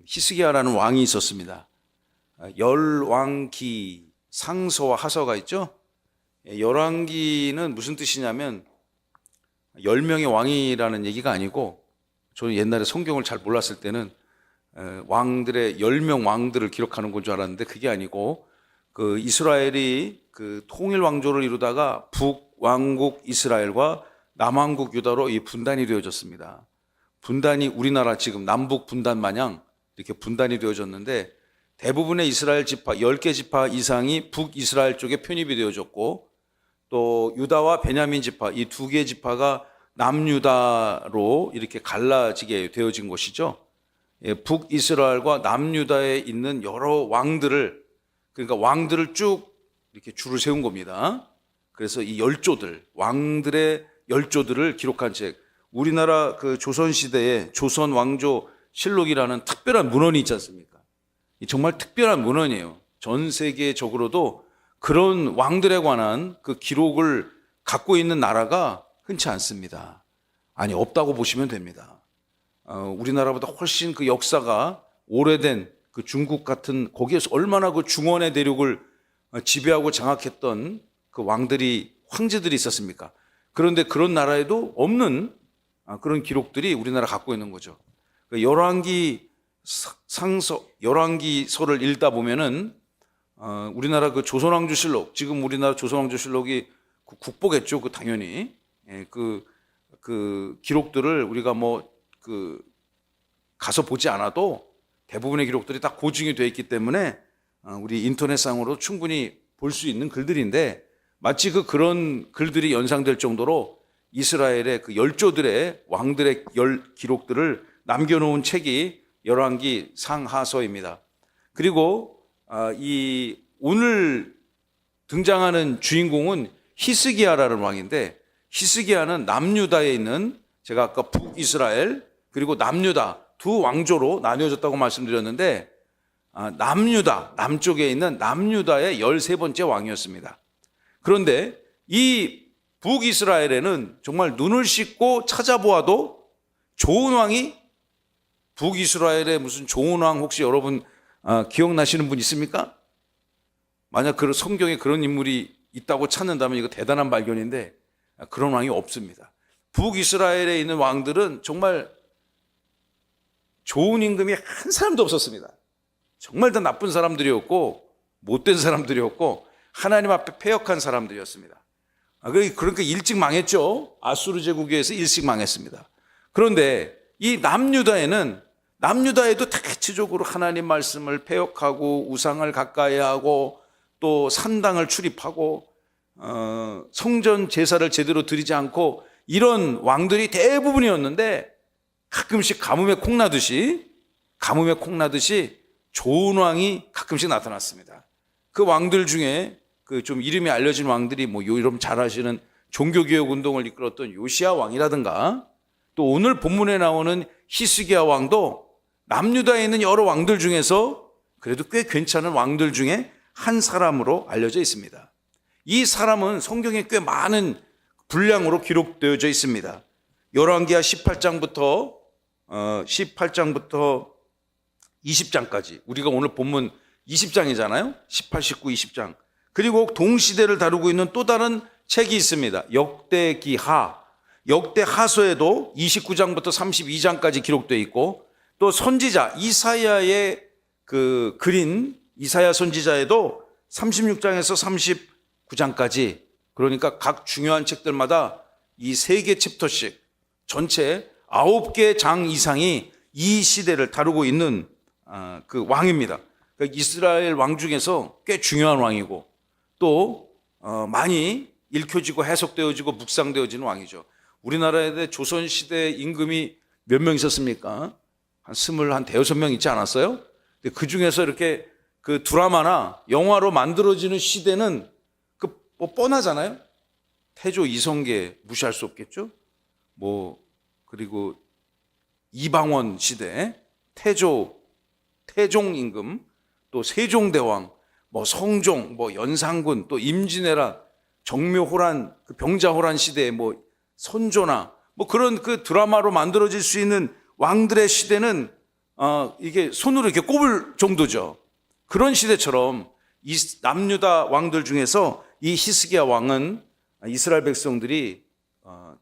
히스기야라는 왕이 있었습니다. 열왕기 상서와 하서가 있죠. 열왕기는 무슨 뜻이냐면 10명의 왕이라는 얘기가 아니고, 저는 옛날에 성경을 잘 몰랐을 때는 왕들의 10명 왕들을 기록하는 건 줄 알았는데 그게 아니고, 그 이스라엘이 그 통일 왕조를 이루다가 북왕국 이스라엘과 남왕국 유다로 이 분단이 되어졌습니다. 분단이 우리나라 지금 남북 분단 마냥 이렇게 분단이 되어졌는데, 대부분의 이스라엘 지파 10개 지파 이상이 북이스라엘 쪽에 편입이 되어졌고, 또 유다와 베냐민 지파 이 2개 지파가 남유다로 이렇게 갈라지게 되어진 것이죠. 북이스라엘과 남유다에 있는 여러 왕들을, 그러니까 왕들을 쭉 이렇게 줄을 세운 겁니다. 그래서 이 열조들, 왕들의 열조들을 기록한 책, 우리나라 그 조선시대에 조선 왕조 실록이라는 특별한 문헌이 있지 않습니까? 정말 특별한 문헌이에요. 전 세계적으로도 그런 왕들에 관한 그 기록을 갖고 있는 나라가 흔치 않습니다. 아니, 없다고 보시면 됩니다. 우리나라보다 훨씬 그 역사가 오래된 그 중국 같은, 거기에서 얼마나 그 중원의 대륙을 지배하고 장악했던 그 왕들이, 황제들이 있었습니까? 그런데 그런 나라에도 없는 그런 기록들이 우리나라 갖고 있는 거죠. 열왕기 상서, 열왕기서를 읽다 보면은 우리나라 그 조선왕조실록, 지금 우리나라 조선왕조실록이 국보겠죠, 그 당연히. 그 기록들을 우리가 가서 보지 않아도 대부분의 기록들이 다 고증이 되어 있기 때문에 우리 인터넷상으로 충분히 볼 수 있는 글들인데, 마치 그런 글들이 연상될 정도로 이스라엘의 그 열조들의 왕들의 기록들을 남겨놓은 책이 열왕기 상하서입니다. 그리고 이 오늘 등장하는 주인공은 히스기야라는 왕인데, 히스기야는 남유다에 있는, 제가 아까 북이스라엘 그리고 남유다 두 왕조로 나뉘어졌다고 말씀드렸는데, 남유다, 남쪽에 있는 남유다의 13번째 왕이었습니다. 그런데 이 북이스라엘에는 정말 눈을 씻고 찾아보아도 좋은 왕이, 북이스라엘에 무슨 좋은 왕 혹시 여러분 기억나시는 분 있습니까? 만약 그 성경에 그런 인물이 있다고 찾는다면 이거 대단한 발견인데, 그런 왕이 없습니다. 북이스라엘에 있는 왕들은 정말 좋은 임금이 한 사람도 없었습니다. 정말 다 나쁜 사람들이었고 못된 사람들이었고 하나님 앞에 패역한 사람들이었습니다. 그러니까 일찍 망했죠. 아수르 제국에 의해서 일찍 망했습니다. 그런데 이 남유다에도 대체적으로 하나님 말씀을 패역하고 우상을 가까이하고 또 산당을 출입하고 성전 제사를 제대로 드리지 않고 이런 왕들이 대부분이었는데, 가끔씩 가뭄에 콩나듯이 좋은 왕이 가끔씩 나타났습니다. 그 왕들 중에 그 좀 이름이 알려진 왕들이 여러분 잘 아시는 종교개혁 운동을 이끌었던 요시야 왕이라든가, 또 오늘 본문에 나오는 히스기야 왕도 남유다에 있는 여러 왕들 중에서 그래도 꽤 괜찮은 왕들 중에 한 사람으로 알려져 있습니다. 이 사람은 성경에 꽤 많은 분량으로 기록되어져 있습니다. 열왕기하 18장부터 20장까지, 우리가 오늘 본문 20장이잖아요. 18, 19, 20장. 그리고 동시대를 다루고 있는 또 다른 책이 있습니다. 역대하서에도 29장부터 32장까지 기록되어 있고, 또 선지자 이사야의 그 그린 이사야 선지자에도 36장에서 39장까지, 그러니까 각 중요한 책들마다 이 3개 챕터씩 전체 9개 장 이상이 이 시대를 다루고 있는 그 왕입니다. 그러니까 이스라엘 왕 중에서 꽤 중요한 왕이고, 또 많이 읽혀지고 해석되어지고 묵상되어지는 왕이죠. 우리나라에 조선시대 임금이 몇 명 있었습니까? 한 대여섯 명 있지 않았어요? 그 중에서 이렇게 그 드라마나 영화로 만들어지는 시대는 뻔하잖아요. 태조 이성계 무시할 수 없겠죠. 그리고 이방원 시대, 태종 임금, 또 세종대왕, 성종, 연산군, 또 임진왜란, 정묘호란, 그 병자호란 시대에 선조나 그런 그 드라마로 만들어질 수 있는 왕들의 시대는 이게 손으로 이렇게 꼽을 정도죠. 그런 시대처럼 이 남유다 왕들 중에서 이 히스기야 왕은 이스라엘 백성들이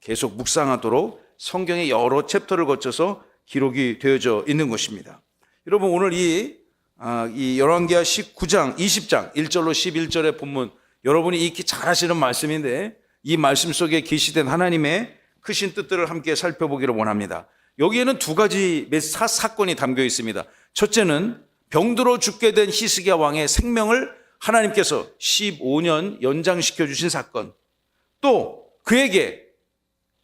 계속 묵상하도록 성경의 여러 챕터를 거쳐서 기록이 되어져 있는 것입니다. 여러분, 오늘 이 열왕기하 19장 20장 1절로 11절의 본문, 여러분이 읽기 잘 하시는 말씀인데 이 말씀 속에 계시된 하나님의 크신 뜻들을 함께 살펴보기를 원합니다. 여기에는 두 가지 사건이 담겨 있습니다. 첫째는 병들어 죽게 된 히스기야 왕의 생명을 하나님께서 15년 연장시켜 주신 사건, 또 그에게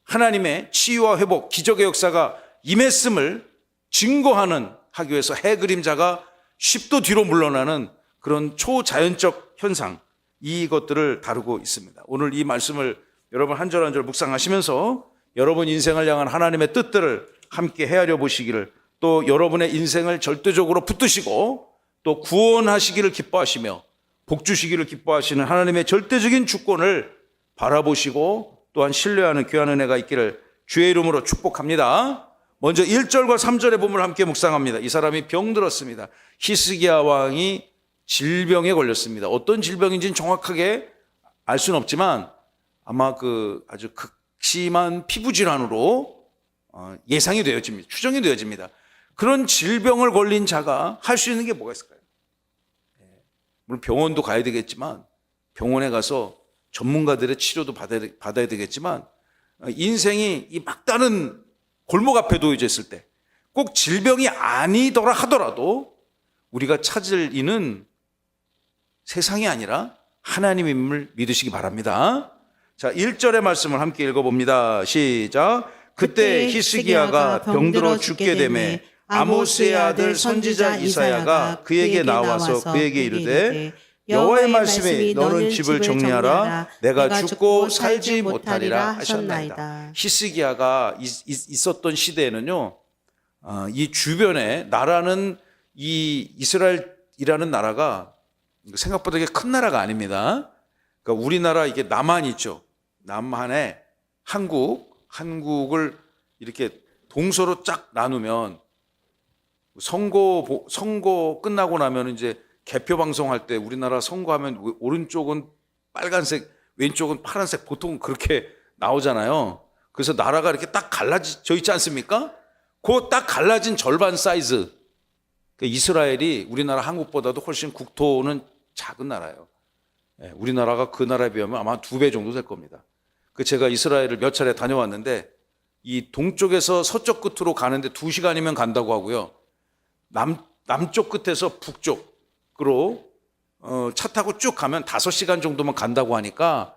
하나님의 치유와 회복, 기적의 역사가 임했음을 증거하는 하기 위해서 해 그림자가 10도 뒤로 물러나는 그런 초자연적 현상, 이것들을 다루고 있습니다. 오늘 이 말씀을 여러분 한 절 한 절 묵상하시면서 여러분 인생을 향한 하나님의 뜻들을 함께 헤아려 보시기를, 또 여러분의 인생을 절대적으로 붙드시고 또 구원하시기를 기뻐하시며 복 주시기를 기뻐하시는 하나님의 절대적인 주권을 바라보시고 또한 신뢰하는 귀한 은혜가 있기를 주의 이름으로 축복합니다. 먼저 1절과 3절의 본문을 함께 묵상합니다. 이 사람이 병들었습니다. 히스기야 왕이 질병에 걸렸습니다. 어떤 질병인지는 정확하게 알 수는 없지만 아마 아주 극심한 피부 질환으로 예상이 되어집니다. 추정이 되어집니다. 그런 질병을 걸린 자가 할 수 있는 게 뭐가 있을까요? 물론 병원도 가야 되겠지만, 병원에 가서 전문가들의 치료도 받아야 되겠지만, 인생이 이 막다른 골목 앞에 놓여져 있을 때 꼭 질병이 아니더라 하더라도 우리가 찾을 이는 세상이 아니라 하나님임을 믿으시기 바랍니다. 자, 1절의 말씀을 함께 읽어봅니다. 시작. 그때 히스기야가 병들어 죽게 되매 아모스의 아들 선지자 이사야가 그에게 나와서 그에게 이르되 여호와의 말씀이 너는 집을 정리하라, 내가 죽고 살지 못하리라 하셨나이다. 히스기야가 있었던 시대에는요, 이 주변에 나라는 이 이스라엘이라는 나라가 생각보다 큰 나라가 아닙니다. 그러니까 우리나라 이게 남한 있죠. 남한에 한국을 이렇게 동서로 쫙 나누면 선거 끝나고 나면 이제 개표 방송할 때 우리나라 선거하면 오른쪽은 빨간색, 왼쪽은 파란색, 보통 그렇게 나오잖아요. 그래서 나라가 이렇게 딱 갈라져 있지 않습니까? 그 딱 갈라진 절반 사이즈. 이스라엘이 우리나라 한국보다도 훨씬 국토는 작은 나라예요. 우리나라가 그 나라에 비하면 아마 2배 정도 될 겁니다. 제가 이스라엘을 몇 차례 다녀왔는데 이 동쪽에서 서쪽 끝으로 가는데 2시간이면 간다고 하고요. 남쪽 끝에서 북쪽으로 차 타고 쭉 가면 5시간 정도만 간다고 하니까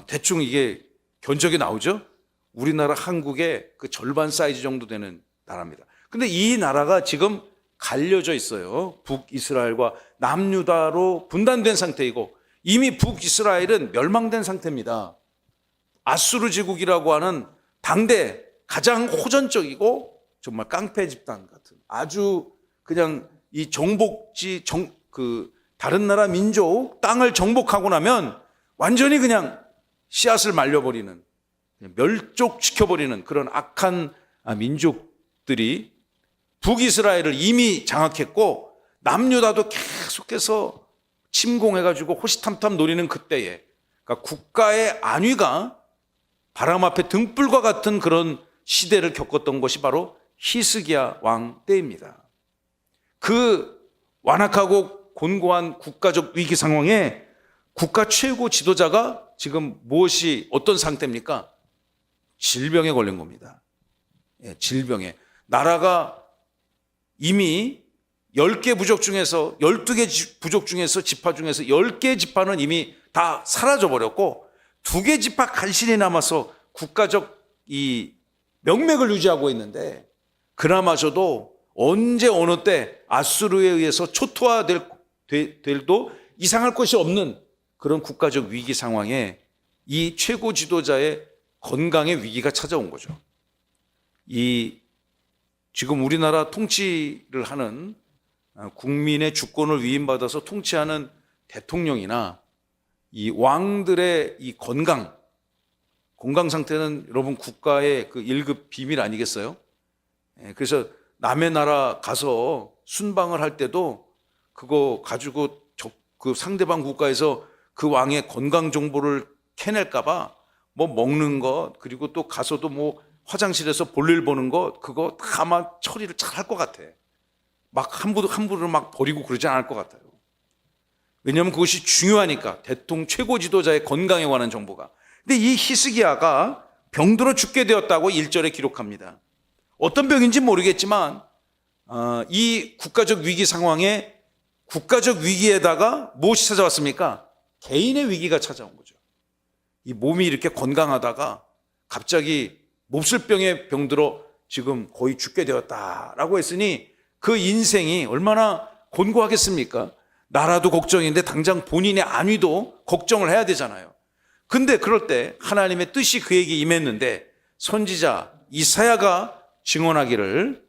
대충 이게 견적이 나오죠. 우리나라 한국의 그 절반 사이즈 정도 되는 나라입니다. 근데 이 나라가 지금 갈려져 있어요. 북이스라엘과 남유다로 분단된 상태이고 이미 북이스라엘은 멸망된 상태입니다. 아수르 제국이라고 하는 당대 가장 호전적이고 정말 깡패 집단 같은, 아주 그냥 이 정복지 다른 나라 민족 땅을 정복하고 나면 완전히 그냥 씨앗을 말려버리는, 멸족시켜버리는 그런 악한 민족들이 북이스라엘을 이미 장악했고 남유다도 계속해서 침공해가지고 호시탐탐 노리는 그때에, 그러니까 국가의 안위가 바람 앞에 등불과 같은 그런 시대를 겪었던 것이 바로 히스기야 왕 때입니다. 그 완악하고 곤고한 국가적 위기 상황에 국가 최고 지도자가 지금 어떤 상태입니까? 질병에 걸린 겁니다. 질병에. 나라가 이미 10개 부족 중에서 12개 부족 중에서 지파 중에서 10개 지파는 이미 다 사라져 버렸고 2개 지파 간신히 남아서 국가적 이 명맥을 유지하고 있는데, 그나마저도 언제 어느 때 아수르에 의해서 초토화될도 이상할 것이 없는 그런 국가적 위기 상황에 이 최고 지도자의 건강의 위기가 찾아온 거죠. 지금 우리나라 통치를 하는 국민의 주권을 위임받아서 통치하는 대통령이나 이 왕들의 이 건강 상태는 여러분 국가의 그 1급 비밀 아니겠어요? 그래서 남의 나라 가서 순방을 할 때도 그거 가지고 그 상대방 국가에서 그 왕의 건강 정보를 캐낼까봐 뭐 먹는 것, 그리고 또 가서도 뭐 화장실에서 볼일 보는 것, 그거 다 아마 처리를 잘 할 것 같아. 막 함부로 막 버리고 그러지 않을 것 같아요. 왜냐하면 그것이 중요하니까, 대통령 최고 지도자의 건강에 관한 정보가. 근데 이 히스기야가 병들어 죽게 되었다고 1절에 기록합니다. 어떤 병인지 모르겠지만 이 국가적 위기 상황에, 국가적 위기에다가 무엇이 찾아왔습니까? 개인의 위기가 찾아온 거죠. 이 몸이 이렇게 건강하다가 갑자기 몹쓸병에 병들어 지금 거의 죽게 되었다라고 했으니 그 인생이 얼마나 곤고하겠습니까? 나라도 걱정인데 당장 본인의 안위도 걱정을 해야 되잖아요. 근데 그럴 때 하나님의 뜻이 그에게 임했는데, 선지자 이사야가 증언하기를,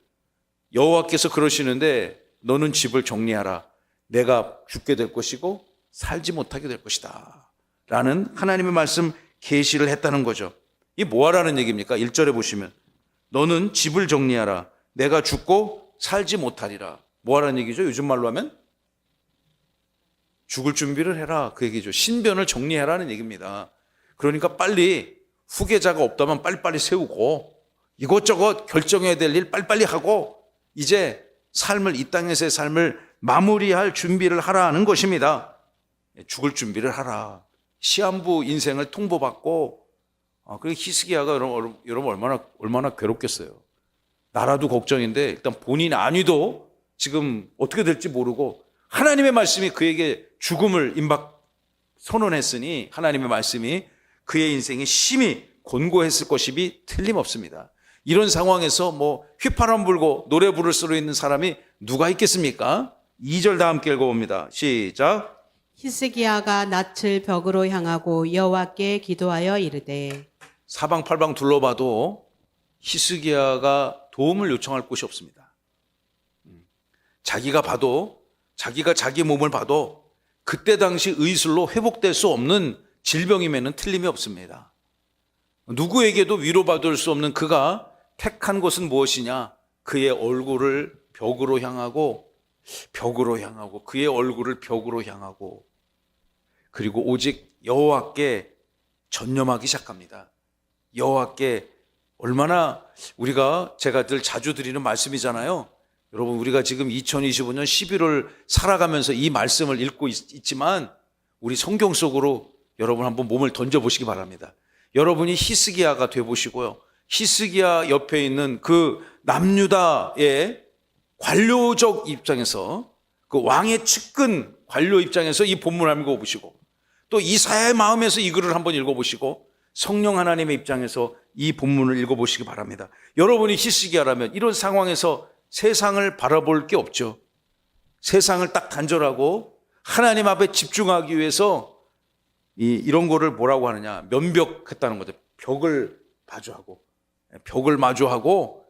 여호와께서 그러시는데 너는 집을 정리하라. 내가 죽게 될 것이고 살지 못하게 될 것이다 라는 하나님의 말씀 계시를 했다는 거죠. 이게 뭐하라는 얘기입니까? 1절에 보시면 너는 집을 정리하라. 내가 죽고 살지 못하리라. 뭐하라는 얘기죠? 요즘 말로 하면 죽을 준비를 해라, 그 얘기죠. 신변을 정리해라는 얘기입니다. 그러니까 빨리, 후계자가 없다면 빨리빨리 세우고 이것저것 결정해야 될 일 빨리빨리 하고 이제 삶을, 이 땅에서의 삶을 마무리할 준비를 하라는 것입니다. 죽을 준비를 하라. 시한부 인생을 통보받고, 그리고 히스기야가 여러분 얼마나 괴롭겠어요. 나라도 걱정인데 일단 본인 안위도 지금 어떻게 될지 모르고, 하나님의 말씀이 그에게 죽음을 선언했으니 하나님의 말씀이 그의 인생이 심히 곤고했을 것이 틀림없습니다. 이런 상황에서 뭐 휘파람 불고 노래 부를 수 있는 사람이 누가 있겠습니까? 2절 다 함께 읽어봅니다. 시작. 히스기야가 낯을 벽으로 향하고 여호와께 기도하여 이르되. 사방팔방 둘러봐도 히스기야가 도움을 요청할 곳이 없습니다. 자기가 자기 몸을 봐도 그때 당시 의술로 회복될 수 없는 질병임에는 틀림이 없습니다. 누구에게도 위로받을 수 없는 그가 택한 것은 무엇이냐? 그의 얼굴을 벽으로 향하고 그의 얼굴을 벽으로 향하고, 그리고 오직 여호와께 전념하기 시작합니다. 여호와께, 얼마나 제가 늘 자주 드리는 말씀이잖아요. 여러분, 우리가 지금 2025년 11월 살아가면서 이 말씀을 읽고 있지만 우리 성경 속으로 여러분 한번 몸을 던져보시기 바랍니다. 여러분이 히스기야가 되보시고요, 히스기야 옆에 있는 그 남유다의 관료적 입장에서, 그 왕의 측근 관료 입장에서 이 본문을 한번 읽어보시고, 또 이사야의 마음에서 이 글을 한번 읽어보시고, 성령 하나님의 입장에서 이 본문을 읽어보시기 바랍니다. 여러분이 히스기야라면 이런 상황에서 세상을 바라볼 게 없죠. 세상을 딱 단절하고 하나님 앞에 집중하기 위해서 이런 거를 뭐라고 하느냐, 면벽했다는 거죠. 벽을 마주하고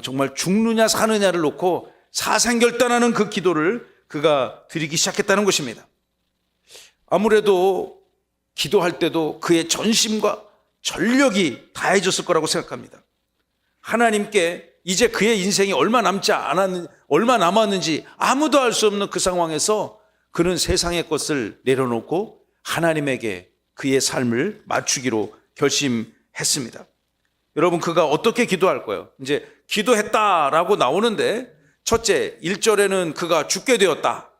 정말 죽느냐 사느냐를 놓고 사생결단하는 그 기도를 그가 드리기 시작했다는 것입니다. 아무래도 기도할 때도 그의 전심과 전력이 다해졌을 거라고 생각합니다. 하나님께 이제 그의 인생이 얼마 남았는지 아무도 알 수 없는 그 상황에서 그는 세상의 것을 내려놓고 하나님에게 그의 삶을 맞추기로 결심했습니다. 여러분, 그가 어떻게 기도할 거예요? 이제 기도했다라고 나오는데, 첫째, 1절에는 그가 죽게 되었다.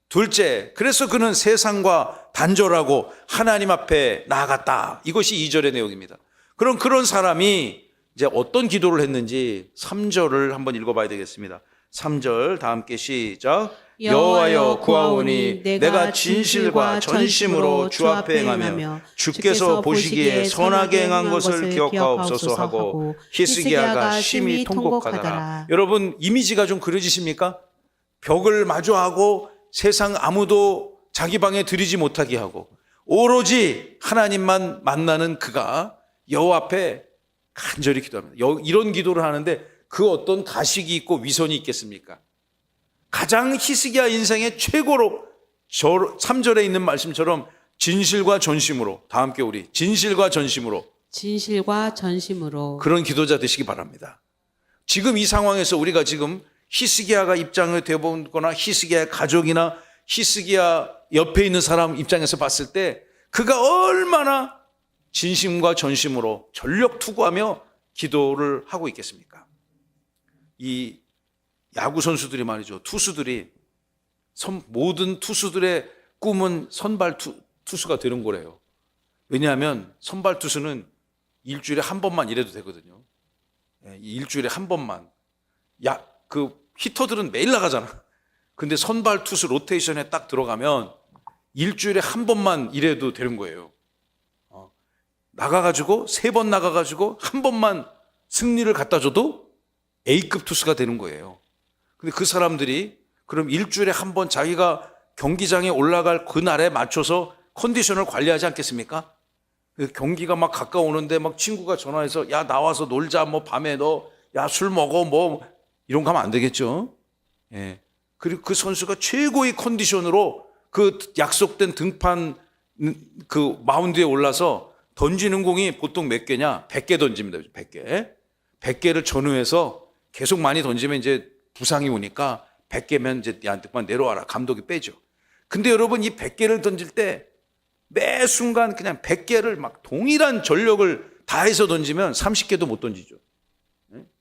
둘째, 그래서 그는 세상과 단절하고 하나님 앞에 나아갔다. 이것이 2절의 내용입니다. 그럼 그런 사람이 이제 어떤 기도를 했는지 3절을 한번 읽어봐야 되겠습니다. 3절 다 함께 시작. 여호와여 구하오니 내가 진실과 전심으로 주 앞에 행하며 주께서 보시기에 선하게 행한 것을 기억하옵소서 하고 히스기야가 심히 통곡하더라. 여러분, 이미지가 좀 그려지십니까? 벽을 마주하고 세상 아무도 자기 방에 들이지 못하게 하고 오로지 하나님만 만나는 그가 여호와 앞에 간절히 기도합니다. 이런 기도를 하는데 그 어떤 가식이 있고 위선이 있겠습니까? 가장 히스기야 인생의 최고로 3절에 있는 말씀처럼 진실과 전심으로, 다 함께 우리 진실과 전심으로 진실과 전심으로 그런 기도자 되시기 바랍니다. 지금 이 상황에서 우리가 지금 히스기야가 입장을 되어보거나 히스기야의 가족이나 히스기야 옆에 있는 사람 입장에서 봤을 때 그가 얼마나 진심과 전심으로 전력 투구하며 기도를 하고 있겠습니까? 이 야구 선수들이 말이죠. 투수들이 모든 투수들의 꿈은 선발 투수가 되는 거래요. 왜냐하면 선발 투수는 일주일에 한 번만 일해도 되거든요. 일주일에 한 번만. 그 히터들은 매일 나가잖아. 근데 선발 투수 로테이션에 딱 들어가면 일주일에 한 번만 일해도 되는 거예요. 나가가지고 3번 나가가지고 한 번만 승리를 갖다 줘도 A급 투수가 되는 거예요. 근데 그 사람들이 그럼 일주일에 한 번 자기가 경기장에 올라갈 그날에 맞춰서 컨디션을 관리하지 않겠습니까? 경기가 막 가까우는데 막 친구가 전화해서 야 나와서 놀자, 뭐 밤에 너 야 술 먹어, 뭐 이런 거 하면 안 되겠죠. 예. 그리고 그 선수가 최고의 컨디션으로 그 약속된 등판 그 마운드에 올라서 던지는 공이 보통 몇 개냐? 100개 던집니다. 100개. 100개를 전후해서 계속 많이 던지면 이제 부상이 오니까 100개면 이제 야만 내려와라. 감독이 빼죠. 근데 여러분 이 100개를 던질 때 매 순간 그냥 100개를 막 동일한 전력을 다해서 던지면 30개도 못 던지죠.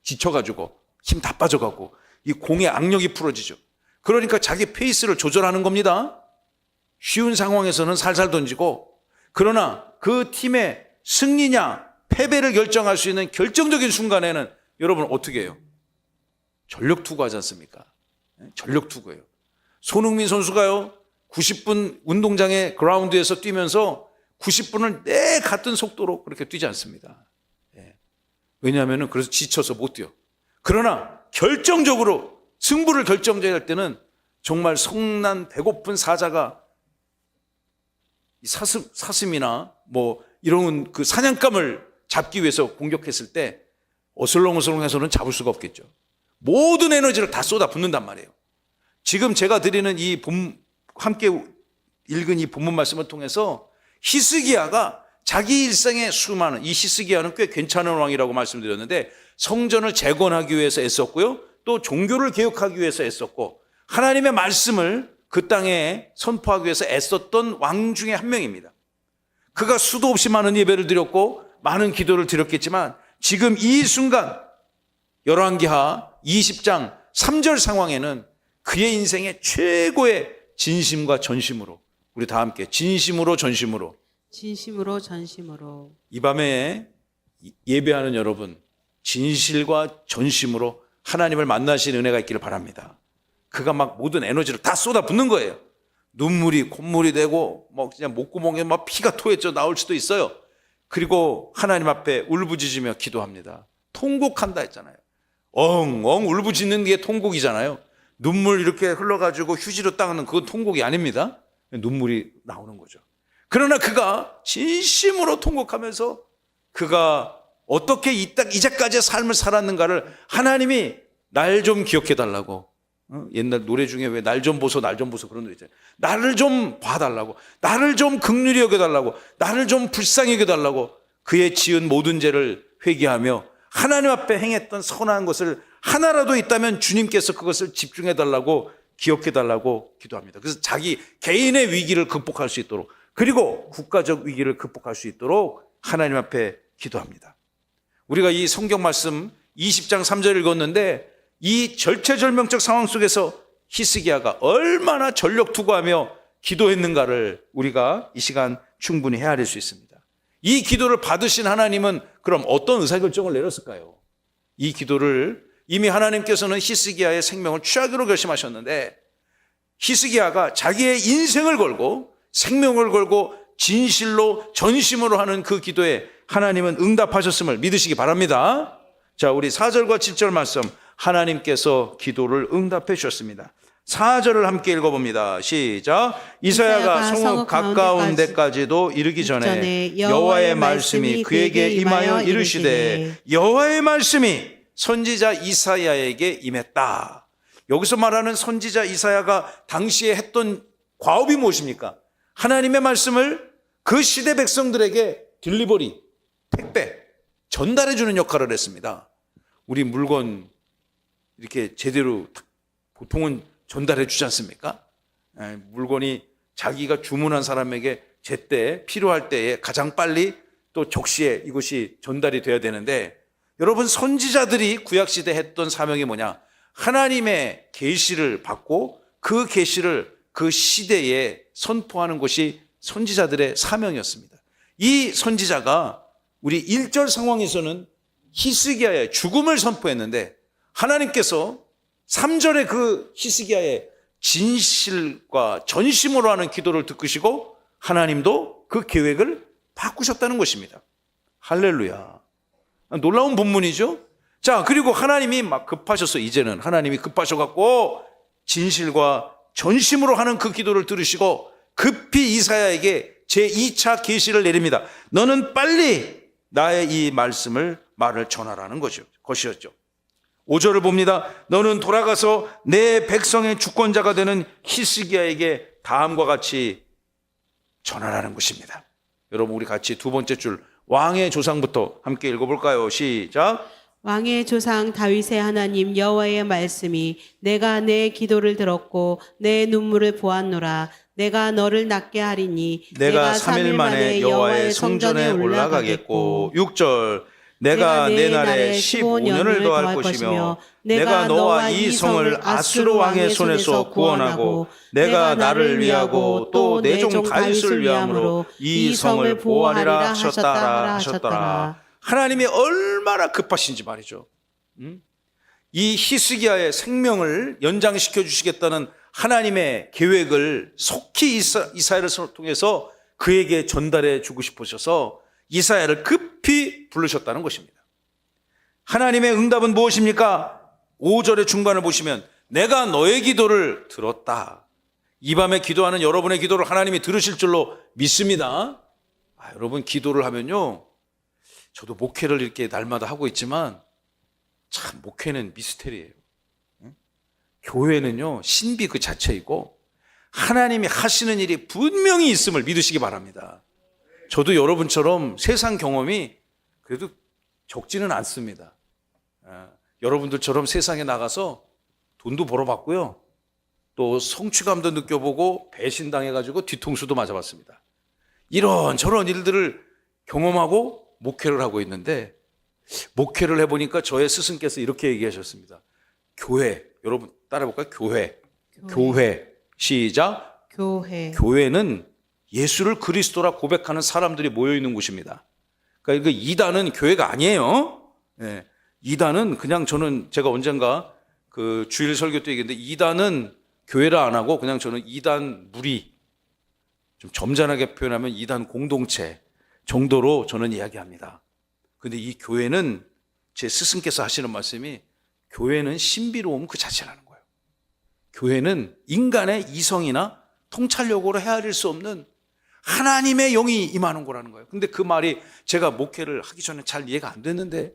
지쳐가지고 힘 다 빠져가고 이 공의 악력이 풀어지죠. 그러니까 자기 페이스를 조절하는 겁니다. 쉬운 상황에서는 살살 던지고 그러나 그 팀의 승리냐 패배를 결정할 수 있는 결정적인 순간에는 여러분 어떻게 해요? 전력 투구하지 않습니까? 전력 투구예요. 손흥민 선수가요 90분 운동장의 그라운드에서 뛰면서 90분을 내 같은 속도로 그렇게 뛰지 않습니다. 왜냐하면 그래서 지쳐서 못 뛰어. 그러나 결정적으로 승부를 결정져야 할 때는 정말 성난 배고픈 사자가 사슴이나 뭐 이런 그 사냥감을 잡기 위해서 공격했을 때 어슬렁어슬렁해서는 잡을 수가 없겠죠. 모든 에너지를 다 쏟아붓는단 말이에요. 지금 제가 드리는 함께 읽은 이 본문 말씀을 통해서 히스기야가 자기 일생의 수많은 이 히스기야는 꽤 괜찮은 왕이라고 말씀드렸는데 성전을 재건하기 위해서 애썼고요. 또 종교를 개혁하기 위해서 애썼고 하나님의 말씀을 그 땅에 선포하기 위해서 애썼던 왕 중에 한 명입니다. 그가 수도 없이 많은 예배를 드렸고 많은 기도를 드렸겠지만 지금 이 순간 열왕기하 20장 3절 상황에는 그의 인생의 최고의 진심과 전심으로 우리 다 함께 진심으로 전심으로 진심으로 전심으로 이 밤에 예배하는 여러분 진실과 전심으로 하나님을 만나신 은혜가 있기를 바랍니다. 그가 막 모든 에너지를 다 쏟아붓는 거예요. 눈물이 콧물이 되고 뭐 그냥 목구멍에 막 피가 토해져 나올 수도 있어요. 그리고 하나님 앞에 울부짖으며 기도합니다. 통곡한다 했잖아요. 엉엉 울부짖는 게 통곡이잖아요. 눈물 이렇게 흘러가지고 휴지로 닦는 그건 통곡이 아닙니다. 눈물이 나오는 거죠. 그러나 그가 진심으로 통곡하면서 그가 어떻게 이제까지의 삶을 살았는가를 하나님이 날 좀 기억해 달라고. 옛날 노래 중에 왜 날 좀 보소 날 좀 보소 그런 노래 있잖아요. 나를 좀 봐달라고, 나를 좀 긍휼히 여겨달라고, 나를 좀 불쌍히 여겨달라고 그의 지은 모든 죄를 회개하며 하나님 앞에 행했던 선한 것을 하나라도 있다면 주님께서 그것을 집중해달라고 기억해달라고 기도합니다. 그래서 자기 개인의 위기를 극복할 수 있도록 그리고 국가적 위기를 극복할 수 있도록 하나님 앞에 기도합니다. 우리가 이 성경 말씀 20장 3절 읽었는데 이 절체절명적 상황 속에서 히스기야가 얼마나 전력 투구하며 기도했는가를 우리가 이 시간 충분히 헤아릴 수 있습니다. 이 기도를 받으신 하나님은 그럼 어떤 의사결정을 내렸을까요? 이 기도를 이미 하나님께서는 히스기야의 생명을 취하기로 결심하셨는데 히스기야가 자기의 인생을 걸고 생명을 걸고 진실로 전심으로 하는 그 기도에 하나님은 응답하셨음을 믿으시기 바랍니다. 자, 우리 4절과 7절 말씀 하나님께서 기도를 응답해 주셨습니다. 4절을 함께 읽어봅니다. 시작. 이사야가 성읍 가까운 데까지도 이르기 전에 여호와의 말씀이 그에게 임하여 이르시되 여호와의 말씀이 선지자 이사야에게 임했다. 여기서 말하는 선지자 이사야가 당시에 했던 과업이 무엇입니까? 하나님의 말씀을 그 시대 백성들에게 딜리버리, 택배, 전달해 주는 역할을 했습니다. 우리 물건 이렇게 제대로 보통은 전달해 주지 않습니까? 물건이 자기가 주문한 사람에게 제때 필요할 때에 가장 빨리 또 적시에 이것이 전달이 돼야 되는데, 여러분 선지자들이 구약시대에 했던 사명이 뭐냐? 하나님의 계시를 받고 그 계시를 그 시대에 선포하는 것이 선지자들의 사명이었습니다. 이 선지자가 우리 1절 상황에서는 히스기야의 죽음을 선포했는데, 하나님께서 3절에 그 히스기야의 진실과 전심으로 하는 기도를 듣으시고 하나님도 그 계획을 바꾸셨다는 것입니다. 할렐루야. 놀라운 본문이죠. 자, 그리고 하나님이 막 급하셨어. 이제는 하나님이 급하셔갖고 진실과 전심으로 하는 그 기도를 들으시고 급히 이사야에게 제2차 계시를 내립니다. 너는 빨리 나의 이 말을 전하라는 것이었죠. 5절을 봅니다. 너는 돌아가서 내 백성의 주권자가 되는 히스기야에게 다음과 같이 전하라는 것입니다. 여러분, 우리 같이 두 번째 줄 왕의 조상부터 함께 읽어볼까요? 시작. 왕의 조상 다윗의 하나님 여호와의 말씀이 내가 내 기도를 들었고 내 눈물을 보았노라. 내가 너를 낫게 하리니 내가 3일 만에 여호와의 성전에 올라가겠고. 6절. 내가 내 날에 15년을 더할 것이며 내가 너와 이 성을 아수르 왕의 손에서 구원하고 내가 나를 위하고 또 내 종 다윗을 위함으로 이 성을 보호하리라 하셨더라. 하나님이 얼마나 급하신지 말이죠. 이 히스기야의 생명을 연장시켜 주시겠다는 하나님의 계획을 속히 이사야를 통해서 그에게 전달해 주고 싶으셔서 이사야를 급히 부르셨다는 것입니다. 하나님의 응답은 무엇입니까? 5절의 중반을 보시면 내가 너의 기도를 들었다. 이 밤에 기도하는 여러분의 기도를 하나님이 들으실 줄로 믿습니다. 여러분, 기도를 하면요, 저도 목회를 이렇게 날마다 하고 있지만 참 목회는 미스테리예요. 교회는요 신비 그 자체이고 하나님이 하시는 일이 분명히 있음을 믿으시기 바랍니다. 저도 여러분처럼 세상 경험이 그래도 적지는 않습니다. 여러분들처럼 세상에 나가서 돈도 벌어봤고요, 또 성취감도 느껴보고 배신당해가지고 뒤통수도 맞아봤습니다. 이런 저런 일들을 경험하고 목회를 하고 있는데, 목회를 해보니까 저의 스승께서 이렇게 얘기하셨습니다. 교회, 여러분 따라해볼까요? 교회. 시작. 교회는 예수를 그리스도라 고백하는 사람들이 모여있는 곳입니다. 그러니까 이단은 교회가 아니에요. 네. 이단은 그냥 제가 언젠가 그 주일 설교 때 얘기했는데, 이단은 교회라 안 하고 그냥 저는 이단 무리, 좀 점잖하게 표현하면 이단 공동체 정도로 저는 이야기합니다. 근데 이 교회는 제 스승께서 하시는 말씀이 교회는 신비로움 그 자체라는 거예요. 교회는 인간의 이성이나 통찰력으로 헤아릴 수 없는 하나님의 영이 임하는 거라는 거예요. 근데 그 말이 제가 목회를 하기 전에 잘 이해가 안 됐는데,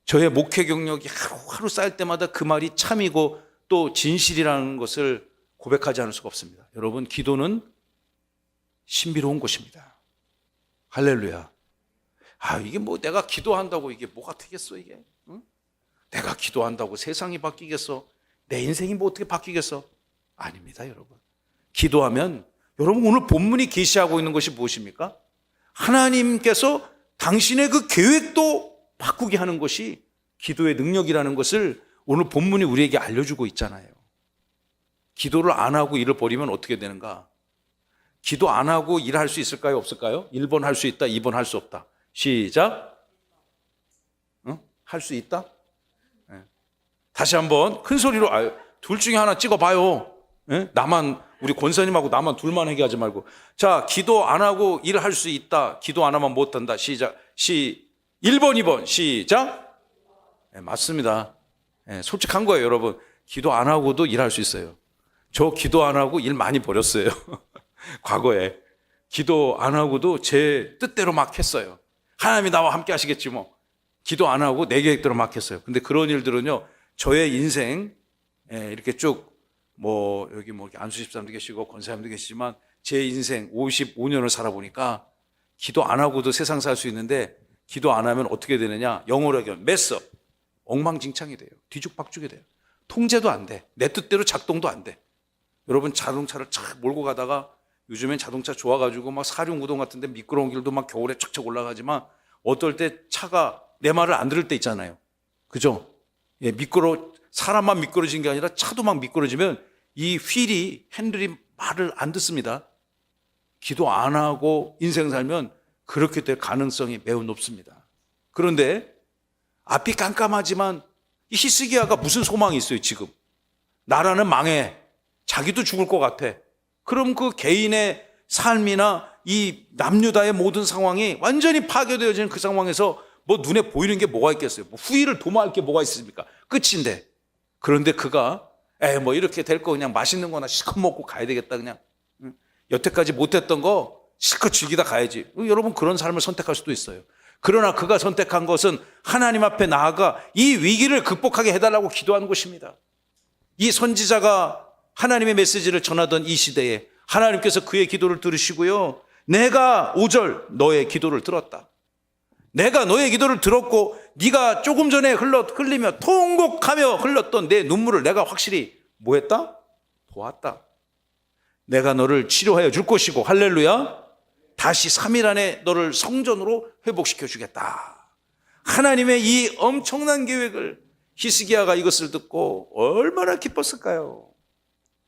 저의 목회 경력이 하루하루 쌓일 때마다 그 말이 참이고 또 진실이라는 것을 고백하지 않을 수가 없습니다. 여러분, 기도는 신비로운 것입니다. 할렐루야. 이게 뭐 내가 기도한다고 이게 뭐가 되겠어 이게? 응? 내가 기도한다고 세상이 바뀌겠어? 내 인생이 뭐 어떻게 바뀌겠어? 아닙니다, 여러분. 기도하면, 여러분 오늘 본문이 계시하고 있는 것이 무엇입니까? 하나님께서 당신의 그 계획도 바꾸게 하는 것이 기도의 능력이라는 것을 오늘 본문이 우리에게 알려주고 있잖아요. 기도를 안 하고 일을 벌이면 어떻게 되는가? 기도 안 하고 일할 수 있을까요? 없을까요? 1번 할 수 있다, 2번 할 수 없다. 시작. 할 수 있다? 네. 다시 한번 큰 소리로 둘 중에 하나 찍어봐요. 네? 우리 권사님하고 나만 둘만 얘기하지 말고. 자, 기도 안 하고 일할 수 있다, 기도 안 하면 못한다. 시작. 1번, 2번. 시작. 네, 맞습니다. 네, 솔직한 거예요, 여러분. 기도 안 하고도 일할 수 있어요. 저 기도 안 하고 일 많이 벌였어요. 과거에. 기도 안 하고도 제 뜻대로 막 했어요. 하나님이 나와 함께 하시겠지 뭐. 기도 안 하고 내 계획대로 막 했어요. 근데 그런 일들은요, 저의 인생, 이렇게 쭉, 여기 안수집사님도 계시고 권사님도 계시지만, 제 인생 55년을 살아보니까 기도 안 하고도 세상 살 수 있는데, 기도 안 하면 어떻게 되느냐? 영어로 얘기하면 메스 업. 엉망진창이 돼요. 뒤죽박죽이 돼요. 통제도 안 돼. 내 뜻대로 작동도 안 돼. 여러분 자동차를 착 몰고 가다가 요즘엔 자동차 좋아가지고 막 사륜구동 같은데 미끄러운 길도 막 겨울에 척척 올라가지만 어떨 때 차가 내 말을 안 들을 때 있잖아요. 그죠? 예, 사람만 미끄러진 게 아니라 차도 막 미끄러지면 이 휠이, 핸들이 말을 안 듣습니다. 기도 안 하고 인생 살면 그렇게 될 가능성이 매우 높습니다. 그런데 앞이 깜깜하지만 이 히스기야가 무슨 소망이 있어요, 지금? 나라는 망해. 자기도 죽을 것 같아. 그럼 그 개인의 삶이나 이 남유다의 모든 상황이 완전히 파괴되어지는 그 상황에서 뭐 눈에 보이는 게 뭐가 있겠어요? 뭐 후일을 도모할 게 뭐가 있습니까? 끝인데. 그런데 그가 뭐 이렇게 될 거 그냥 맛있는 거나 실컷 먹고 가야 되겠다 그냥. 여태까지 못했던 거 실컷 즐기다 가야지. 여러분 그런 삶을 선택할 수도 있어요. 그러나 그가 선택한 것은 하나님 앞에 나아가 이 위기를 극복하게 해달라고 기도하는 것입니다. 이 선지자가 하나님의 메시지를 전하던 이 시대에 하나님께서 그의 기도를 들으시고요. 내가 5절 너의 기도를 들었다. 내가 너의 기도를 들었고 네가 조금 전에 흘리며 통곡하며 흘렸던 내 눈물을 내가 확실히 뭐 했다? 보았다. 내가 너를 치료하여 줄 것이고 할렐루야. 다시 3일 안에 너를 성전으로 회복시켜 주겠다. 하나님의 이 엄청난 계획을 히스기야가 이것을 듣고 얼마나 기뻤을까요?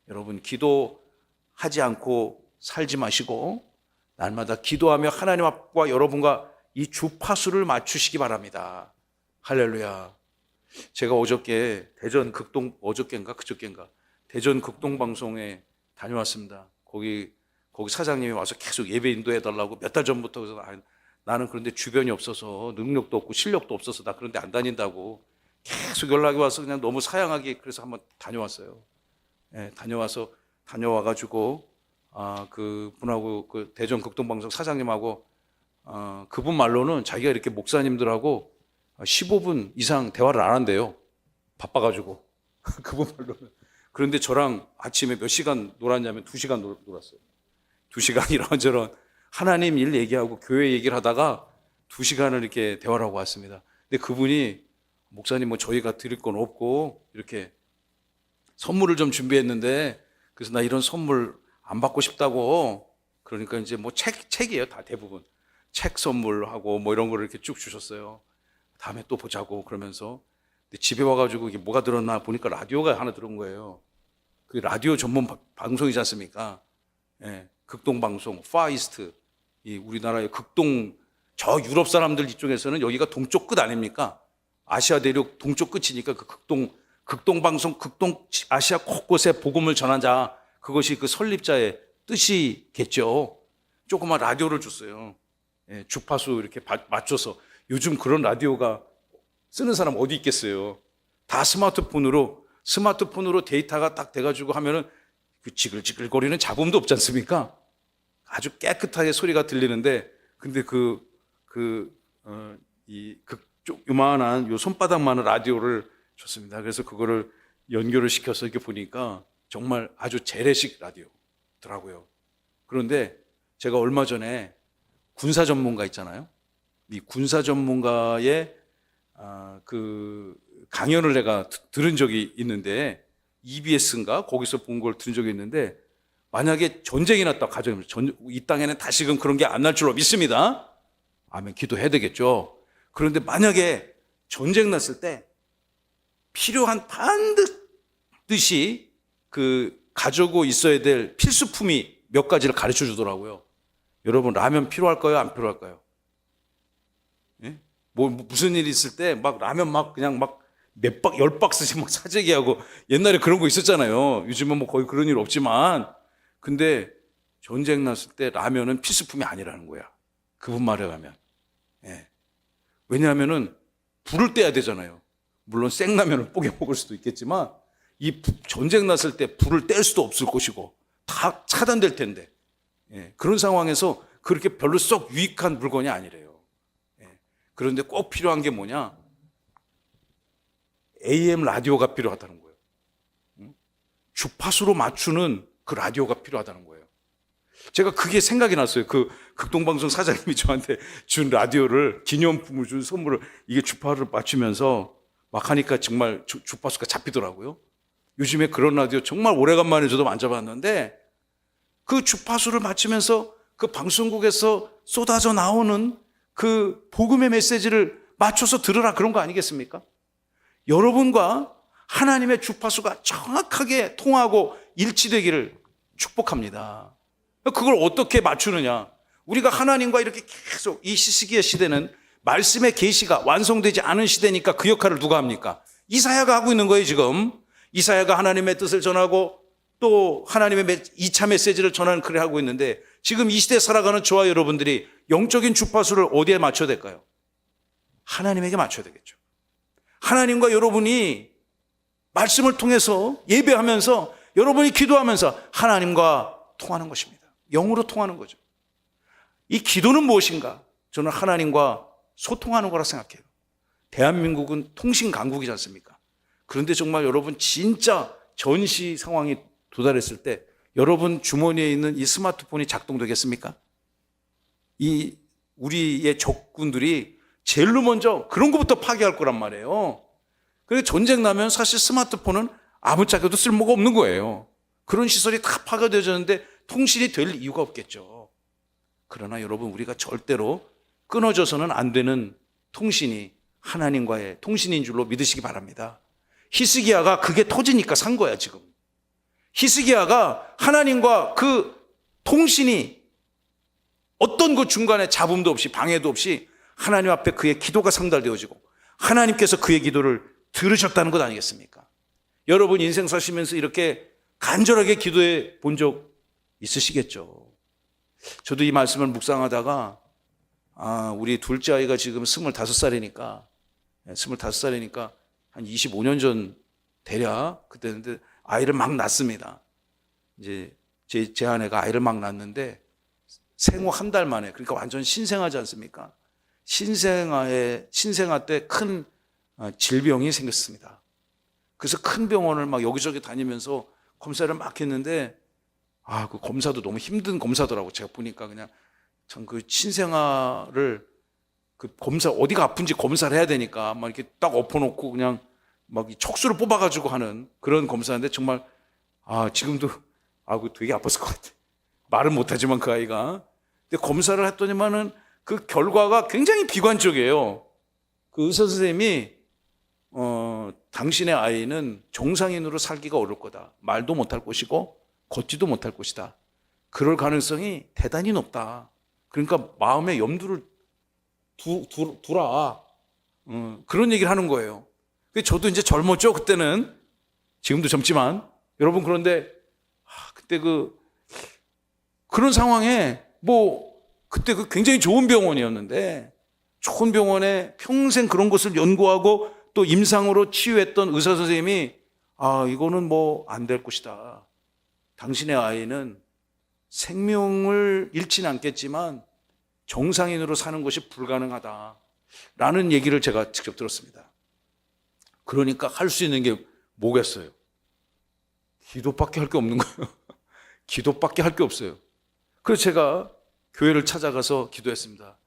여러분 기도하지 않고 살지 마시고 날마다 기도하며 하나님 앞과 여러분과 이 주파수를 맞추시기 바랍니다. 할렐루야. 제가 어저께 그저께인가 대전 극동방송에 다녀왔습니다. 거기 사장님이 와서 계속 예배 인도해달라고 몇 달 전부터 그래서 나는 그런데 주변이 없어서 능력도 없고 실력도 없어서 나 그런데 안 다닌다고 계속 연락이 와서 그냥 너무 사양하게 그래서 한번 다녀왔어요. 다녀와가지고 그분하고 그 대전 극동방송 사장님하고 그분 말로는 자기가 이렇게 목사님들하고 15분 이상 대화를 안 한대요. 바빠가지고 그분 말로는. 그런데 저랑 아침에 몇 시간 놀았냐면 2시간 놀았어요. 2시간 이런저런 하나님 일 얘기하고 교회 얘기를 하다가 2시간을 이렇게 대화를 하고 왔습니다. 근데 그분이 목사님 뭐 저희가 드릴 건 없고 이렇게 선물을 좀 준비했는데 그래서 나 이런 선물 안 받고 싶다고 그러니까 이제 뭐 책이에요. 다 대부분. 책 선물하고 뭐 이런 거를 이렇게 쭉 주셨어요. 다음에 또 보자고 그러면서 근데 집에 와가지고 이게 뭐가 들었나 보니까 라디오가 하나 들어온 거예요. 그 라디오 전문 방송이지 않습니까? 예, 극동방송, 파이스트. 이 우리나라의 저 유럽 사람들 이쪽에서는 여기가 동쪽 끝 아닙니까? 아시아 대륙 동쪽 끝이니까 그 극동방송, 아시아 곳곳에 복음을 전한 자, 그것이 그 설립자의 뜻이겠죠. 조그만 라디오를 줬어요. 예, 주파수 이렇게 맞춰서. 요즘 그런 라디오가 쓰는 사람 어디 있겠어요? 다 스마트폰으로 데이터가 딱 돼가지고 하면은 그 지글지글거리는 잡음도 없지 않습니까? 아주 깨끗하게 소리가 들리는데, 근데 요만한 요 손바닥만한 라디오를 줬습니다. 그래서 그거를 연결을 시켜서 이렇게 보니까 정말 아주 재래식 라디오더라고요. 그런데 제가 얼마 전에 군사 전문가 있잖아요. 이 군사 전문가의 그 강연을 내가 들은 적이 있는데 EBS인가 거기서 본 걸 들은 적이 있는데 만약에 전쟁이 났다 가정입니다. 이 땅에는 다시금 그런 게 안 날 줄로 믿습니다. 아멘. 기도해야 되겠죠. 그런데 만약에 전쟁 났을 때 필요한 반드시 그 가지고 있어야 될 필수품이 몇 가지를 가르쳐 주더라고요. 여러분 라면 필요할까요? 안 필요할까요? 예? 뭐 무슨 일이 있을 때 막 라면 막 그냥 막 몇 10박스씩 막 사재기 하고 옛날에 그런 거 있었잖아요. 요즘은 뭐 거의 그런 일 없지만 근데 전쟁 났을 때 라면은 필수품이 아니라는 거야. 그분 말에 가면. 예. 왜냐하면은 불을 떼야 되잖아요. 물론 생라면을 뽀개 먹을 수도 있겠지만 이 전쟁 났을 때 불을 뗄 수도 없을 것이고 다 차단될 텐데 예. 그런 상황에서 그렇게 별로 썩 유익한 물건이 아니래요. 예. 그런데 꼭 필요한 게 뭐냐? AM 라디오가 필요하다는 거예요. 주파수로 맞추는 그 라디오가 필요하다는 거예요. 제가 그게 생각이 났어요. 그 극동방송 사장님이 저한테 준 라디오를 기념품을 준 선물을 이게 주파수를 맞추면서 막 하니까 정말 주파수가 잡히더라고요. 요즘에 그런 라디오 정말 오래간만에 저도 만져봤는데 그 주파수를 맞추면서 그 방송국에서 쏟아져 나오는 그 복음의 메시지를 맞춰서 들으라 그런 거 아니겠습니까? 여러분과 하나님의 주파수가 정확하게 통하고 일치되기를 축복합니다. 그걸 어떻게 맞추느냐? 우리가 하나님과 이렇게 계속 이 시기의 시대는 말씀의 계시가 완성되지 않은 시대니까 그 역할을 누가 합니까? 이사야가 하고 있는 거예요, 지금. 이사야가 하나님의 뜻을 전하고 또 하나님의 2차 메시지를 전하는 글을 하고 있는데 지금 이 시대에 살아가는 저와 여러분들이 영적인 주파수를 어디에 맞춰야 될까요? 하나님에게 맞춰야 되겠죠. 하나님과 여러분이 말씀을 통해서 예배하면서 여러분이 기도하면서 하나님과 통하는 것입니다. 영으로 통하는 거죠. 이 기도는 무엇인가? 저는 하나님과 소통하는 거라 생각해요. 대한민국은 통신 강국이지 않습니까? 그런데 정말 여러분 진짜 전시 상황이 도달했을 때 여러분 주머니에 있는 이 스마트폰이 작동되겠습니까? 이 우리의 적군들이 제일로 먼저 그런 것부터 파괴할 거란 말이에요. 그래서 전쟁 나면 사실 스마트폰은 아무짝에도 쓸모가 없는 거예요. 그런 시설이 다 파괴되어졌는데 통신이 될 이유가 없겠죠. 그러나 여러분 우리가 절대로 끊어져서는 안 되는 통신이 하나님과의 통신인 줄로 믿으시기 바랍니다. 히스기야가 그게 터지니까 산 거야 지금. 히스기야가 하나님과 그 통신이 어떤 그 중간에 잡음도 없이 방해도 없이 하나님 앞에 그의 기도가 상달되어지고 하나님께서 그의 기도를 들으셨다는 것 아니겠습니까? 여러분 인생 사시면서 이렇게 간절하게 기도해 본 적 있으시겠죠. 저도 이 말씀을 묵상하다가 우리 둘째 아이가 지금 25살이니까 한 25년 전 대략 그때는데 아이를 막 낳습니다. 이제 제 아내가 아이를 막 낳는데 생후 한 달 만에, 그러니까 완전 신생아지 않습니까? 신생아 때 큰 질병이 생겼습니다. 그래서 큰 병원을 막 여기저기 다니면서 검사를 막 했는데 그 검사도 너무 힘든 검사더라고. 제가 보니까 그냥 전 그 신생아를 그 검사 어디가 아픈지 검사를 해야 되니까 막 이렇게 딱 엎어놓고 그냥 막 척수를 뽑아가지고 하는 그런 검사인데 정말 지금도 그 되게 아팠을 것 같아. 말은 못하지만 그 아이가. 근데 검사를 했더니만은 그 결과가 굉장히 비관적이에요. 그 의사 선생님이 당신의 아이는 정상인으로 살기가 어려울 거다. 말도 못할 것이고 걷지도 못할 것이다. 그럴 가능성이 대단히 높다. 그러니까 마음에 염두를 두라. 그런 얘기를 하는 거예요. 저도 이제 젊었죠, 그때는. 지금도 젊지만. 여러분, 그런데, 그때 그런 상황에, 그때 굉장히 좋은 병원이었는데, 좋은 병원에 평생 그런 것을 연구하고 또 임상으로 치유했던 의사 선생님이, 이거는 안 될 것이다. 당신의 아이는 생명을 잃지는 않겠지만 정상인으로 사는 것이 불가능하다. 라는 얘기를 제가 직접 들었습니다. 그러니까 할 수 있는 게 뭐겠어요? 기도밖에 할 게 없는 거예요. 기도밖에 할 게 없어요. 그래서 제가 교회를 찾아가서 기도했습니다.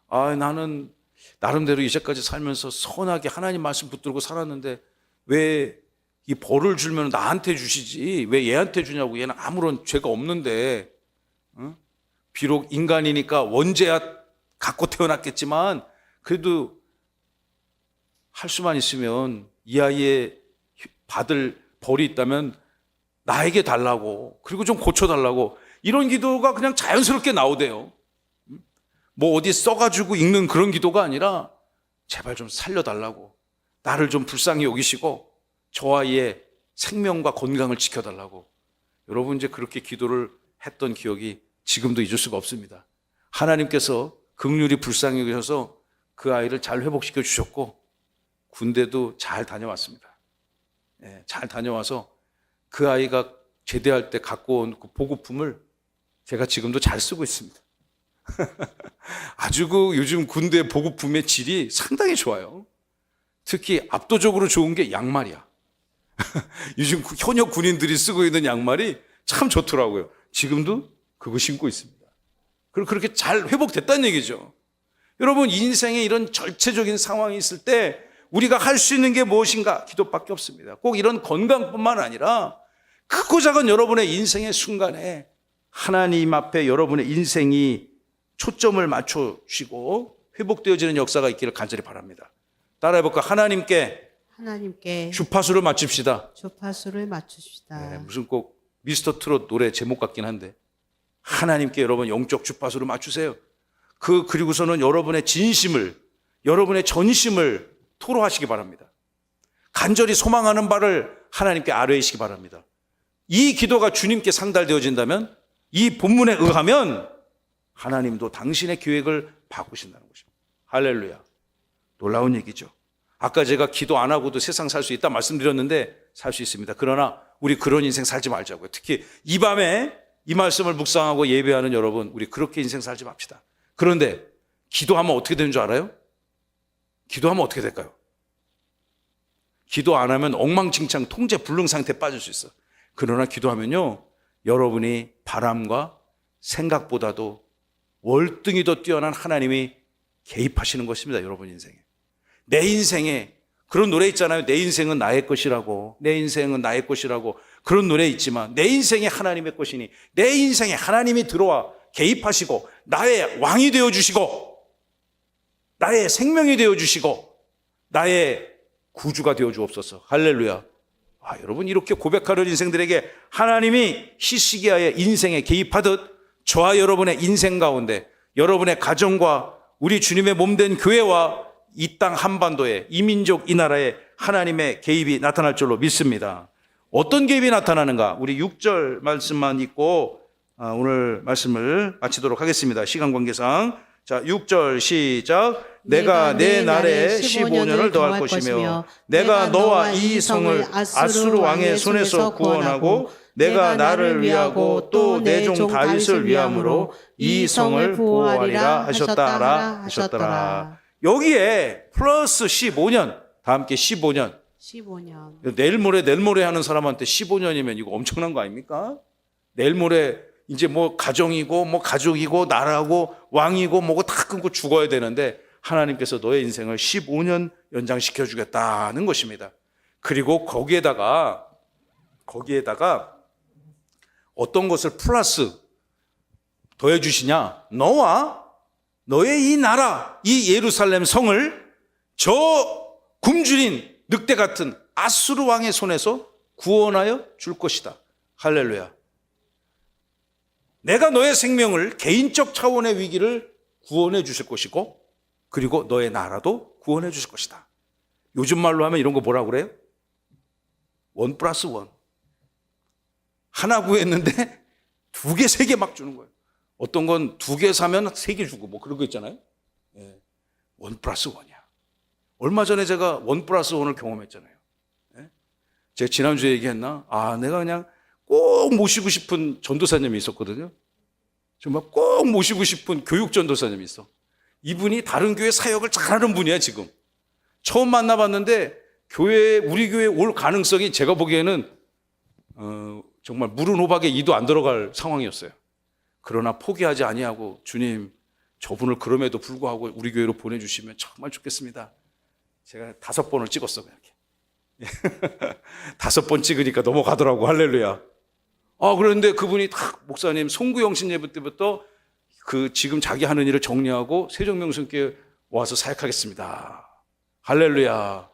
나는 나름대로 이제까지 살면서 선하게 하나님 말씀 붙들고 살았는데 왜 이 벌을 주면 나한테 주시지 왜 얘한테 주냐고. 얘는 아무런 죄가 없는데. 비록 인간이니까 원죄야 갖고 태어났겠지만 그래도 할 수만 있으면 이 아이의 받을 벌이 있다면 나에게 달라고, 그리고 좀 고쳐달라고, 이런 기도가 그냥 자연스럽게 나오대요. 어디 써가지고 읽는 그런 기도가 아니라 제발 좀 살려달라고, 나를 좀 불쌍히 여기시고 저 아이의 생명과 건강을 지켜달라고. 여러분 이제 그렇게 기도를 했던 기억이 지금도 잊을 수가 없습니다. 하나님께서 긍휼히 불쌍히 여기셔서 그 아이를 잘 회복시켜 주셨고 군대도 잘 다녀왔습니다. 잘 다녀와서 그 아이가 제대할 때 갖고 온 그 보급품을 제가 지금도 잘 쓰고 있습니다. 아주 요즘 군대 보급품의 질이 상당히 좋아요. 특히 압도적으로 좋은 게 양말이야. 요즘 현역 군인들이 쓰고 있는 양말이 참 좋더라고요. 지금도 그거 신고 있습니다. 그리고 그렇게 잘 회복됐다는 얘기죠. 여러분 인생에 이런 절체적인 상황이 있을 때 우리가 할 수 있는 게 무엇인가? 기도밖에 없습니다. 꼭 이런 건강뿐만 아니라 크고 작은 여러분의 인생의 순간에 하나님 앞에 여러분의 인생이 초점을 맞춰주시고 회복되어지는 역사가 있기를 간절히 바랍니다. 따라해볼까? 하나님께 주파수를 맞춥시다. 주파수를 맞추시다. 네, 무슨 꼭 미스터 트롯 노래 제목 같긴 한데 하나님께 여러분 영적 주파수를 맞추세요. 그리고서는 여러분의 진심을, 여러분의 전심을 토로하시기 바랍니다. 간절히 소망하는 바를 하나님께 아뢰시기 바랍니다. 이 기도가 주님께 상달되어진다면, 이 본문에 의하면 하나님도 당신의 계획을 바꾸신다는 것입니다. 할렐루야. 놀라운 얘기죠. 아까 제가 기도 안 하고도 세상 살 수 있다 말씀드렸는데 살 수 있습니다. 그러나 우리 그런 인생 살지 말자고요. 특히 이 밤에 이 말씀을 묵상하고 예배하는 여러분, 우리 그렇게 인생 살지 맙시다. 그런데 기도하면 어떻게 되는 줄 알아요? 기도하면 어떻게 될까요? 기도 안 하면 엉망진창 통제 불능 상태에 빠질 수 있어. 그러나 기도하면요, 여러분이 바람과 생각보다도 월등히 더 뛰어난 하나님이 개입하시는 것입니다. 여러분 인생에. 내 인생에 그런 노래 있잖아요. 내 인생은 나의 것이라고. 내 인생은 나의 것이라고. 그런 노래 있지만 내 인생이 하나님의 것이니 내 인생에 하나님이 들어와 개입하시고 나의 왕이 되어주시고 나의 생명이 되어주시고 나의 구주가 되어주옵소서. 할렐루야. 여러분 이렇게 고백하는 인생들에게 하나님이 히스기야의 인생에 개입하듯 저와 여러분의 인생 가운데 여러분의 가정과 우리 주님의 몸된 교회와 이 땅 한반도에 이 민족 이 나라에 하나님의 개입이 나타날 줄로 믿습니다. 어떤 개입이 나타나는가? 우리 6절 말씀만 읽고 오늘 말씀을 마치도록 하겠습니다. 시간 관계상. 자, 6절 시작. 내가 내 날에 15년을 더할 것이며 내가 너와 이 성을 아수르 왕의 손에서 구원하고 내가 나를 위하고 또 내 종 다윗을 위함으로 이 성을 보호하리라 하셨더라. 여기에 플러스 15년, 다 함께 15년. 내일 모레 하는 사람한테 15년이면 이거 엄청난 거 아닙니까? 내일 모레 이제 뭐 가정이고 뭐 가족이고 나라고 왕이고 뭐고 다 끊고 죽어야 되는데 하나님께서 너의 인생을 15년 연장시켜 주겠다는 것입니다. 그리고 거기에다가 어떤 것을 플러스 더해 주시냐? 너와 너의 이 나라, 이 예루살렘 성을 저 굶주린 늑대 같은 아수르 왕의 손에서 구원하여 줄 것이다. 할렐루야. 내가 너의 생명을 개인적 차원의 위기를 구원해 주실 것이고 그리고 너의 나라도 구원해 주실 것이다. 요즘 말로 하면 이런 거 뭐라고 그래요? 1+1. 하나 구했는데 2개, 3개 막 주는 거예요. 어떤 건 2개 사면 3개 주고 뭐 그런 거 있잖아요. 1+1이야. 얼마 전에 제가 1+1을 경험했잖아요. 제가 지난주에 얘기했나? 내가 그냥 꼭 모시고 싶은 전도사님이 있었거든요. 정말 꼭 모시고 싶은 교육 전도사님이 있어. 이분이 다른 교회 사역을 잘하는 분이야, 지금. 처음 만나봤는데 우리 교회에 올 가능성이 제가 보기에는 정말 물은 호박에 이도 안 들어갈 상황이었어요. 그러나 포기하지 아니하고 주님, 저분을 그럼에도 불구하고 우리 교회로 보내주시면 정말 좋겠습니다. 제가 5번을 찍었어, 그렇게. 5번 찍으니까 넘어가더라고. 할렐루야. 그런데 그분이 딱 목사님 송구영신 예배 때부터 지금 자기 하는 일을 정리하고 세종명성교회 와서 사역하겠습니다. 할렐루야.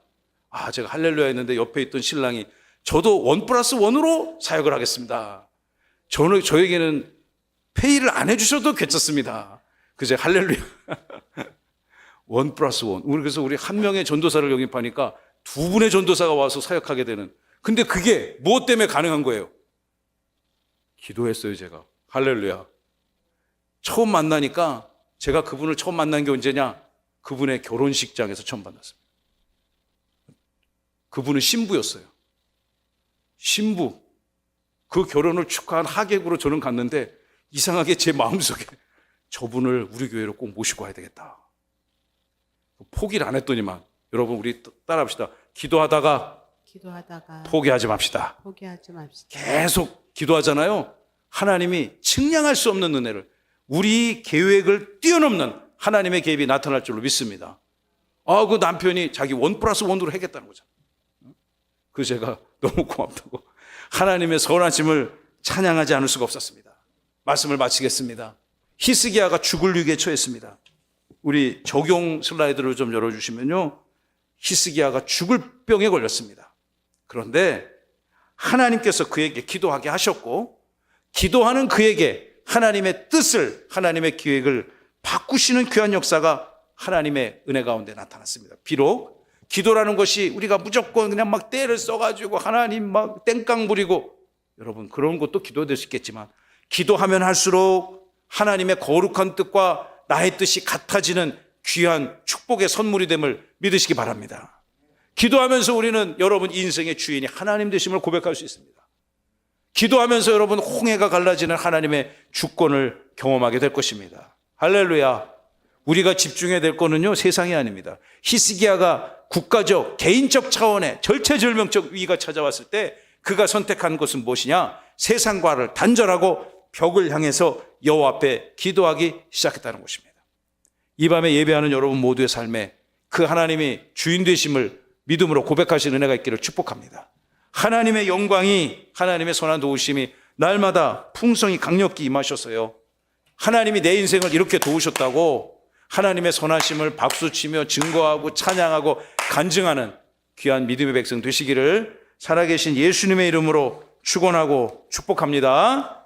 제가 할렐루야 했는데 옆에 있던 신랑이 저도 1+1으로 사역을 하겠습니다. 저에게는 페이를 안 해주셔도 괜찮습니다. 그제 할렐루야. 1+1. 그래서 우리 한 명의 전도사를 영입하니까 2분의 전도사가 와서 사역하게 되는. 근데 그게 무엇 때문에 가능한 거예요? 기도했어요, 제가. 할렐루야. 처음 만나니까 제가 그분을 처음 만난 게 언제냐? 그분의 결혼식장에서 처음 만났습니다. 그분은 신부였어요. 신부. 그 결혼을 축하한 하객으로 저는 갔는데 이상하게 제 마음속에 저분을 우리 교회로 꼭 모시고 와야 되겠다. 포기를 안 했더니만 여러분 우리 따라합시다. 기도하다가 포기하지 맙시다. 계속 기도하잖아요. 하나님이 측량할 수 없는 은혜를 우리 계획을 뛰어넘는 하나님의 개입이 나타날 줄로 믿습니다. 그 남편이 자기 1+1으로 해겠다는 거잖아. 그래서 제가 너무 고맙다고 하나님의 선하심을 찬양하지 않을 수가 없었습니다. 말씀을 마치겠습니다. 히스기야가 죽을 위기에 처했습니다. 우리 적용 슬라이드를 좀 열어주시면요. 히스기야가 죽을 병에 걸렸습니다. 그런데 하나님께서 그에게 기도하게 하셨고, 기도하는 그에게 하나님의 뜻을, 하나님의 계획을 바꾸시는 귀한 역사가 하나님의 은혜 가운데 나타났습니다. 비록 기도라는 것이 우리가 무조건 그냥 막 때를 써가지고 하나님 막 땡깡 부리고, 여러분 그런 것도 기도될 수 있겠지만, 기도하면 할수록 하나님의 거룩한 뜻과 나의 뜻이 같아지는 귀한 축복의 선물이 됨을 믿으시기 바랍니다. 기도하면서 우리는 여러분 인생의 주인이 하나님 되심을 고백할 수 있습니다. 기도하면서 여러분 홍해가 갈라지는 하나님의 주권을 경험하게 될 것입니다. 할렐루야. 우리가 집중해야 될 거는요, 세상이 아닙니다. 히스기야가 국가적, 개인적 차원의 절체절명적 위기가 찾아왔을 때 그가 선택한 것은 무엇이냐? 세상과를 단절하고 벽을 향해서 여호와 앞에 기도하기 시작했다는 것입니다. 이 밤에 예배하는 여러분 모두의 삶에 그 하나님이 주인 되심을 믿음으로 고백하시는 은혜가 있기를 축복합니다. 하나님의 영광이, 하나님의 선한 도우심이 날마다 풍성히 강력히 임하셔서요, 하나님이 내 인생을 이렇게 도우셨다고 하나님의 선하심을 박수치며 증거하고 찬양하고 간증하는 귀한 믿음의 백성 되시기를 살아계신 예수님의 이름으로 축원하고 축복합니다.